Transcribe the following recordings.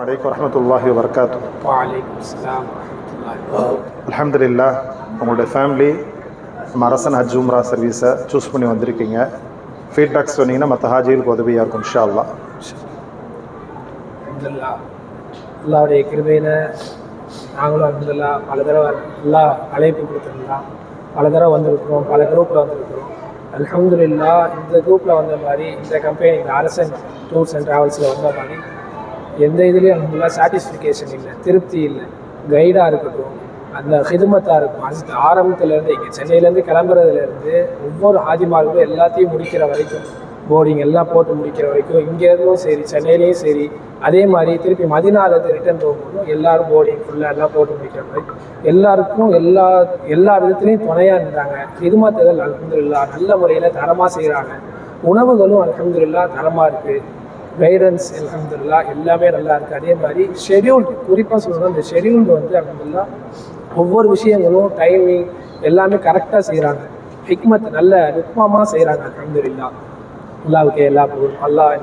அலைக்கும் வரஹ்மத்துல்லாஹி வபரகாத்துஹு. வலைக்கும் அஸ்ஸலாம் வரஹ்மத்துல்லாஹி. அல்ஹம்துலில்லாஹ், உங்களுடைய ஃபேமிலி நம்ம அரசன் ஹஜ் உம்ரா சர்வீஸை சூஸ் பண்ணி வந்திருக்கீங்க. ஃபீட்பேக்ஸ் சொன்னீங்கன்னா மற்ற ஹாஜிகளுக்கு உதவியாக இருக்கும் இன்ஷா அல்லாஹ். அல்ஹம்துலில்லாஹ், அல்லாஹ்வுடைய கிருபையில் நாங்களும் அல்ஹம்துலில்லாஹ் பல தடவை அல்லாஹ் அழைப்பு கொடுத்துருந்தோம், பல தடவை வந்திருக்கிறோம், பல குரூப்பில் வந்திருக்கிறோம். அல்ஹம்துலில்லாஹ் இந்த குரூப்பில் வந்த மாதிரி, இந்த கம்பெனி இந்த அரசன் டூர்ஸ் அண்ட் ட்ராவல்ஸில் வந்த மாதிரி எந்த இதுலேயும் அல்ஹம்துலில்லாஹ் சாட்டிஸ்ஃபிகேஷன் இல்லை, திருப்தி இல்லை. கைடாக இருக்கட்டும், அந்த ஹிதுமத்தாக இருக்கும், அது ஆரம்பத்துலேருந்து இங்கே சென்னையிலேருந்து கிளம்புறதுலேருந்து ஒவ்வொரு ஹாஜிமார்களும் எல்லாத்தையும் முடிக்கிற வரைக்கும், போர்டிங் எல்லாம் போட்டு முடிக்கிற வரைக்கும், இங்கேருந்தும் சரி சென்னையிலையும் சரி, அதே மாதிரி திருப்பி மதினாலேருந்து ரிட்டர்ன் போகும்போதும் எல்லோரும் போர்டிங் ஃபுல்லாக எல்லாம் போட்டு முடிக்கிற மாதிரி எல்லாருக்கும் எல்லா விதத்துலேயும் துணையாக இருந்தாங்க. ஹிதுமத்துகள் அல்ஹம்துலில்லாஹ் நல்ல முறையில் தரமாக செய்கிறாங்க. உணவுகளும் அல்ஹம்துலில்லாஹ் தரமாக இருக்குது. கைடன்ஸ் அல்ஹம்துலில்லாஹ் எல்லாமே நல்லா இருக்குது. அதே மாதிரி ஷெடியூல்டு, குறிப்பாக சொல்லணும், இந்த ஷெடியூல்டு வந்து அல்ஹம்துலில்லாஹ் ஒவ்வொரு விஷயங்களும் டைமிங் எல்லாமே கரெக்டாக செய்கிறாங்க. ஹிக்மத் நல்ல நுட்பமாக செய்கிறாங்க. அல்ஹம்துலில்லாஹ், அல்லாஹ்வுக்கே எல்லா புகழும். அல்லாஹ்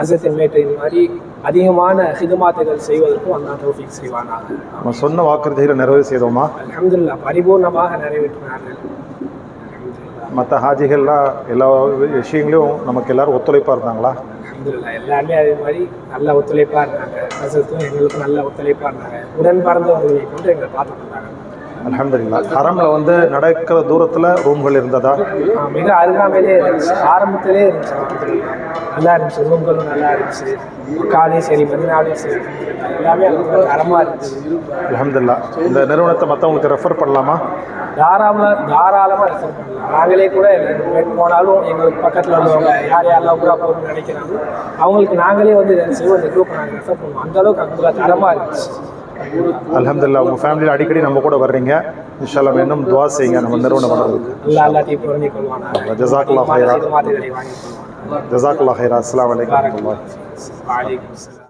அஸத்தின் மேட்டு இந்த மாதிரி அதிகமான ஹிதுமாத்துகள் செய்வதற்கும் அல்லாஹ் தௌஃபீக் செய்வானாக. நம்ம சொன்ன வாக்குறுதிகளை நிறைவு செய்தோமா? அல்ஹம்துலில்லாஹ் பரிபூர்ணமாக நிறைவேற்றினார்கள். மற்ற ஹாஜிகள்லாம் எல்லா விஷயங்களையும் நமக்கு எல்லோரும் ஒத்துழைப்பாக இருந்தாங்களா? அல்ஹம்துலில்லாஹ் எல்லாமே அதே மாதிரி நல்ல ஒத்துழைப்பாக இருந்தாங்க. அஸத்தும் எங்களுக்கும் நல்ல ஒத்துழைப்பாக இருந்தாங்க. உடன் பறந்தவர்களை கொண்டு எங்களை பார்த்துருந்தாங்க. அல்ஹம்துலில்லாஹ். ஹரமில் வந்து நடக்கிற தூரத்தில் ரூம்கள் இருந்ததா? மிக அருகாமையிலே இருந்துச்சு, ஆரம்பத்திலே இருந்துச்சு. அல்ஹம்துலில்லாஹ் நல்லா இருந்துச்சு, ரூம்களும் நல்லா இருந்துச்சு. மக்காலையும் சரி மதீனாலையும் சரி எல்லாமே தரமாக இருந்துச்சு. அல்ஹம்துலில்லாஹ். இந்த நிறுவனத்தை மற்றவங்களுக்கு ரெஃபர் பண்ணலாமா? தாராளமாக ரெஃபர் பண்ணலாம். நாங்களே கூட போனாலும் எங்களுக்கு பக்கத்தில் உள்ளவங்க யாரெல்லாம் கூட போகணும்னு நினைக்கிறாங்களோ அவங்களுக்கு நாங்களே வந்து செய்வோம், இந்த குரூப் நாங்கள் ரெஃபர் பண்ணுவோம். அந்தளவுக்கு அங்கே தரமாக இருந்துச்சு. அல்ஹம்துலில்லாஹ். உங்கள் ஃபேமிலியில் அடிக்கடி நம்ம கூட வர்றீங்க. இன்ஷா அல்லாஹ் இன்னும் துஆ செய்யுங்க நம்ம நிறுவனம் பண்ணுறதுக்கு. எல்லாத்தையும் புரிஞ்சு கொள்வாங்க. ஜஸாக்கல்லாஹ் ஹைரா. வாங்கி கொள்வாங்க. ஜஸாக்கல்லாஹ் ஹைரா. அஸ்ஸலாமு அலைக்கும் வரஹ்மத்துல்லாஹி. வலைக்கும் அஸ்ஸலாம்.